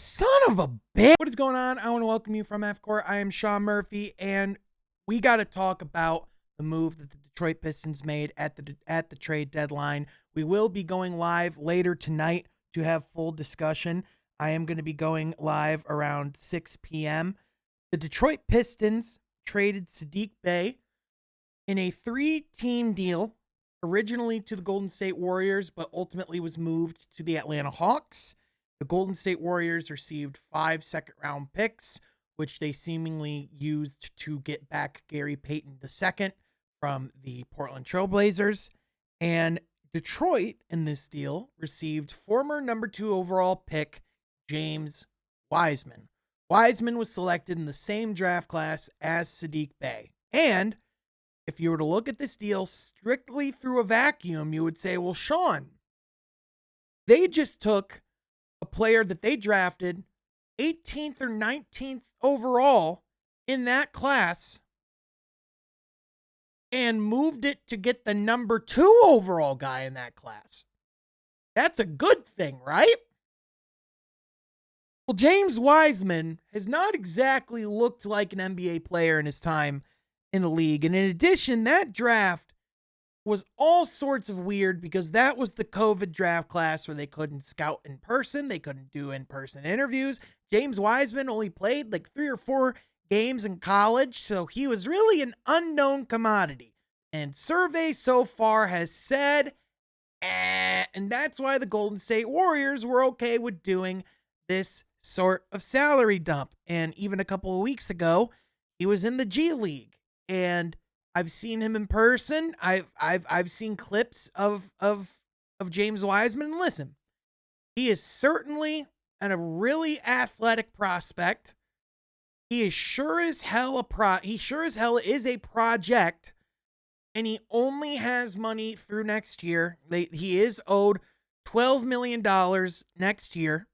Son of a bitch. What is going on? I want to welcome you from F-Court. I am Sean Murphy, and we got to talk about the move that the Detroit Pistons made at the trade deadline. We will be going live later tonight to have full discussion. I am going to be going live around 6 p.m. The Detroit Pistons traded Saddiq Bey in a 3-team deal, originally to the Golden State Warriors, but ultimately was moved to the Atlanta Hawks. The Golden State Warriors received 5 second-round picks, which they seemingly used to get back Gary Payton II from the Portland Trail Blazers. And Detroit, in this deal, received former number 2 overall pick James Wiseman. Wiseman was selected in the same draft class as Saddiq Bey. And if you were to look at this deal strictly through a vacuum, you would say, well, Sean, they just took a player that they drafted 18th or 19th overall in that class and moved it to get the number 2 overall guy in that class. That's a good thing, right? Well, James Wiseman has not exactly looked like an NBA player in his time in the league. And in addition, that draft was all sorts of weird because that was the COVID draft class where they couldn't scout in person. They couldn't do in-person interviews. James Wiseman only played like 3 or 4 games in college, so he was really an unknown commodity. And survey so far has said, and that's why the Golden State Warriors were okay with doing this sort of salary dump. And even a couple of weeks ago, he was in the G League, and I've seen him in person. I've seen clips of James Wiseman. And listen, he is certainly a really athletic prospect. He is sure as hell is a project, and he only has money through next year. He is owed $12 million next year.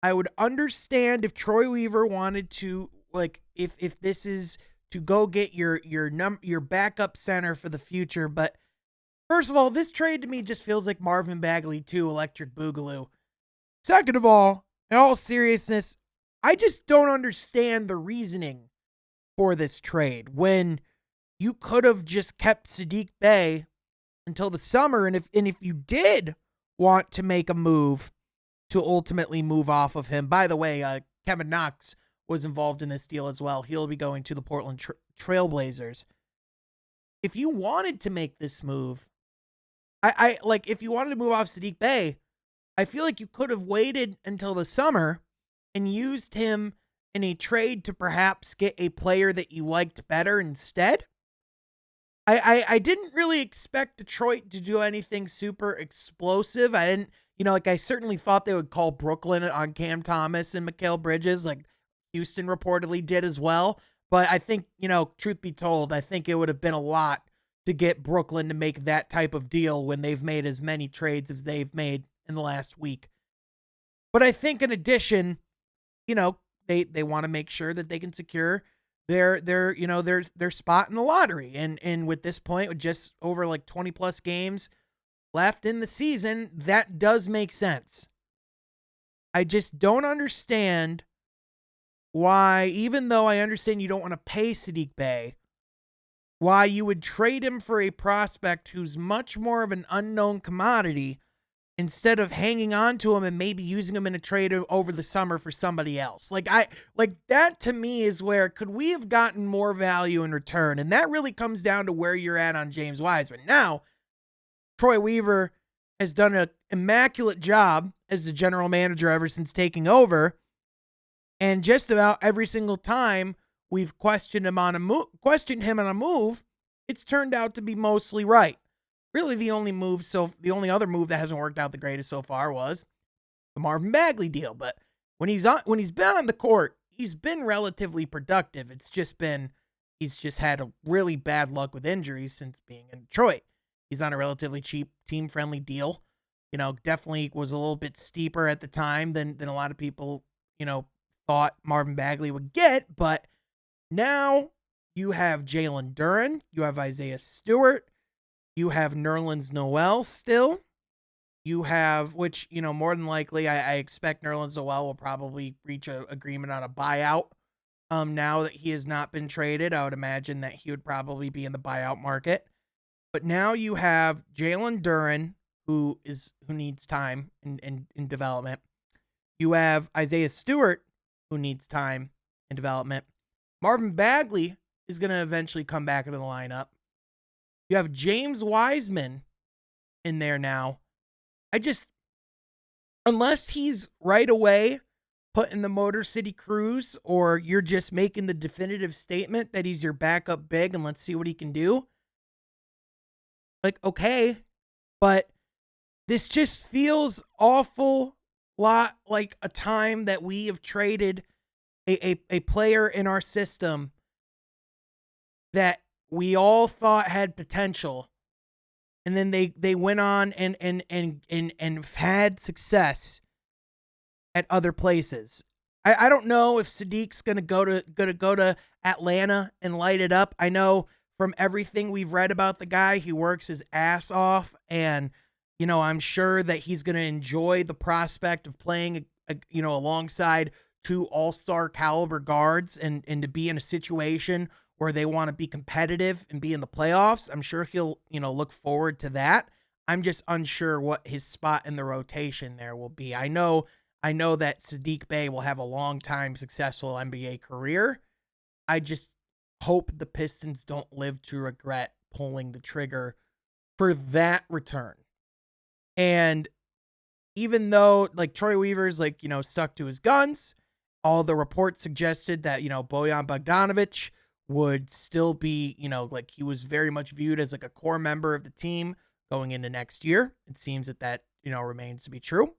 I would understand if Troy Weaver wanted to, like, if this is to go get your backup center for the future. But first of all, this trade to me just feels like Marvin Bagley 2 Electric Boogaloo. Second of all, in all seriousness, I just don't understand the reasoning for this trade when you could have just kept Saddiq Bey until the summer. And if you did want to make a move to ultimately move off of him, by the way, Kevin Knox was involved in this deal as well. He'll be going to the Portland Trail Blazers. If you wanted to make this move, I like, if you wanted to move off Saddiq Bey, I feel like you could have waited until the summer and used him in a trade to perhaps get a player that you liked better instead. I didn't really expect Detroit to do anything super explosive. I didn't, I certainly thought they would call Brooklyn on Cam Thomas and Mikal Bridges, like Houston reportedly did as well. But I think, truth be told, I think it would have been a lot to get Brooklyn to make that type of deal when they've made as many trades as they've made in the last week. But I think in addition, they want to make sure that they can secure their spot in the lottery. And with this point, with just over like 20 plus games left in the season, that does make sense. I just don't understand why, even though I understand you don't want to pay Saddiq Bey, why you would trade him for a prospect who's much more of an unknown commodity instead of hanging on to him and maybe using him in a trade over the summer for somebody else. Like that to me is where could we have gotten more value in return? And that really comes down to where you're at on James Wiseman. Now, Troy Weaver has done an immaculate job as the general manager ever since taking over. And just about every single time we've questioned him on a move, it's turned out to be mostly right. Really, the only other move that hasn't worked out the greatest so far was the Marvin Bagley deal. But when he's been on the court, he's been relatively productive. It's just been he's just had a really bad luck with injuries since being in Detroit. He's on a relatively cheap, team-friendly deal. Definitely was a little bit steeper at the time than a lot of people, thought Marvin Bagley would get. But now you have Jalen Duren, you have Isaiah Stewart, you have Nerlens Noel still. You have, which, more than likely, I expect Nerlens Noel will probably reach a agreement on a buyout. Now that he has not been traded, I would imagine that he would probably be in the buyout market. But now you have Jalen Duren, who needs time in development. You have Isaiah Stewart, who needs time in development. Marvin Bagley is going to eventually come back into the lineup. You have James Wiseman in there now. Unless he's right away put in the Motor City Cruise, or you're just making the definitive statement that he's your backup big and let's see what he can do. Like, okay, but this just feels awful lot like a time that we have traded a player in our system that we all thought had potential, and then they went on and had success at other places. I don't know if Saddiq's gonna go to Atlanta and light it up. I know from everything we've read about the guy, he works his ass off, and I'm sure that he's gonna enjoy the prospect of playing alongside two all-star caliber guards, and to be in a situation where they want to be competitive and be in the playoffs. I'm sure he'll look forward to that. I'm just unsure what his spot in the rotation there will be. I know that Saddiq Bey will have a long time successful NBA career. I just hope the Pistons don't live to regret pulling the trigger for that return. And even though like Troy Weaver's stuck to his guns, all the reports suggested that, Bojan Bogdanovic would still be, he was very much viewed as like a core member of the team going into next year. It seems that remains to be true.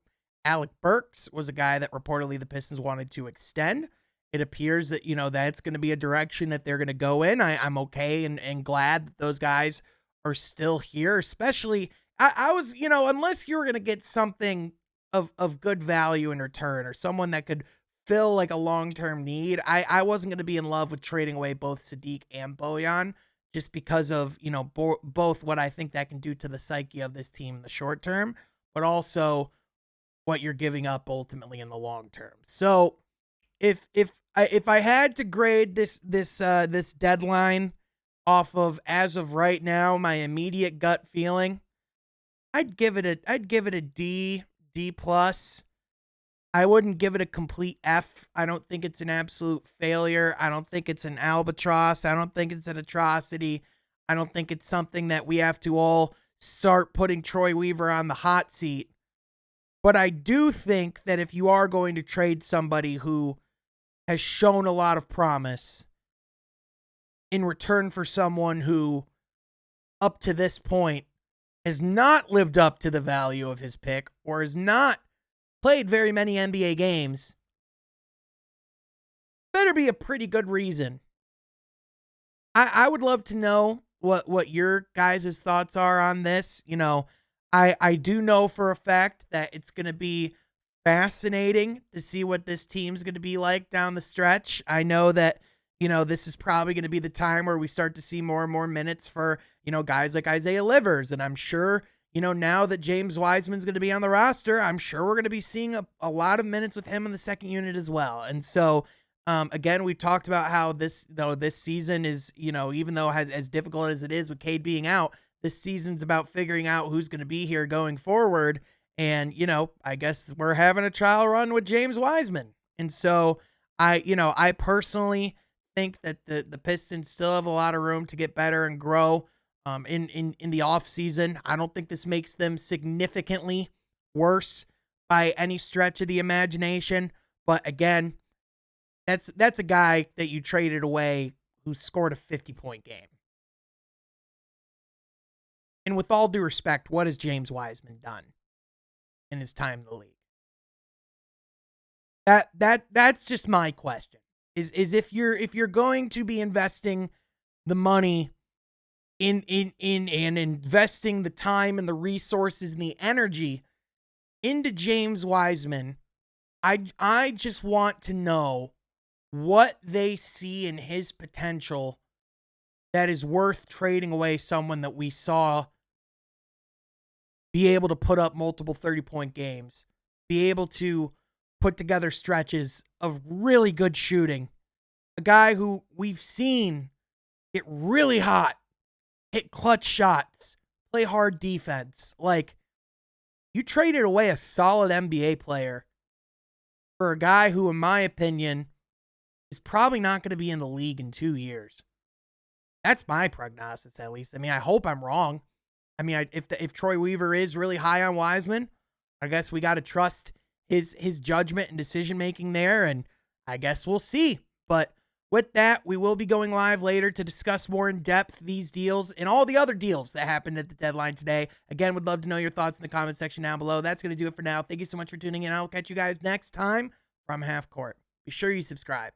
Alec Burks was a guy that reportedly the Pistons wanted to extend. It appears that, that's going to be a direction that they're going to go in. I'm okay and glad that those guys are still here, especially I was, unless you were going to get something of good value in return, or someone that could fill like a long-term need, I wasn't going to be in love with trading away both Saddiq and Bojan, just because of, both what I think that can do to the psyche of this team in the short term, but also what you're giving up ultimately in the long term. So if I had to grade this deadline off of, as of right now, my immediate gut feeling, I'd give it a D plus. I wouldn't give it a complete F. I don't think it's an absolute failure. I don't think it's an albatross. I don't think it's an atrocity. I don't think it's something that we have to all start putting Troy Weaver on the hot seat. But I do think that if you are going to trade somebody who has shown a lot of promise in return for someone who, up to this point, has not lived up to the value of his pick, or has not played very many NBA games, better be a pretty good reason. I would love to know what your guys' thoughts are on this. I do know for a fact that it's going to be fascinating to see what this team's going to be like down the stretch. I know that, this is probably going to be the time where we start to see more and more minutes for, guys like Isaiah Livers. And I'm sure, now that James Wiseman's going to be on the roster, I'm sure we're going to be seeing a lot of minutes with him in the second unit as well. And so, again, we talked about how this season is, even though as difficult as it is with Cade being out, this season's about figuring out who's going to be here going forward. And, I guess we're having a trial run with James Wiseman. And so I personally think that the Pistons still have a lot of room to get better and grow in the off season. I don't think this makes them significantly worse by any stretch of the imagination. But again, that's a guy that you traded away who scored a 50-point game. And with all due respect, what has James Wiseman done in his time in the league? That's just my question. Is if you're going to be investing the money in and investing the time and the resources and the energy into James Wiseman, I just want to know what they see in his potential that is worth trading away someone that we saw be able to put up multiple 30-point games, be able to put together stretches of really good shooting. A guy who we've seen get really hot, hit clutch shots, play hard defense. Like, you traded away a solid NBA player for a guy who, in my opinion, is probably not going to be in the league in 2 years. That's my prognosis, at least. I mean, I hope I'm wrong. I mean, if Troy Weaver is really high on Wiseman, I guess we got to trust his judgment and decision making there, and I guess we'll see. But with that, we will be going live later to discuss more in depth these deals and all the other deals that happened at the deadline today. Again, would love to know your thoughts in the comment section down below. That's going to do it for now. Thank you so much for tuning in. I'll catch you guys next time from Half Court. Be sure you subscribe.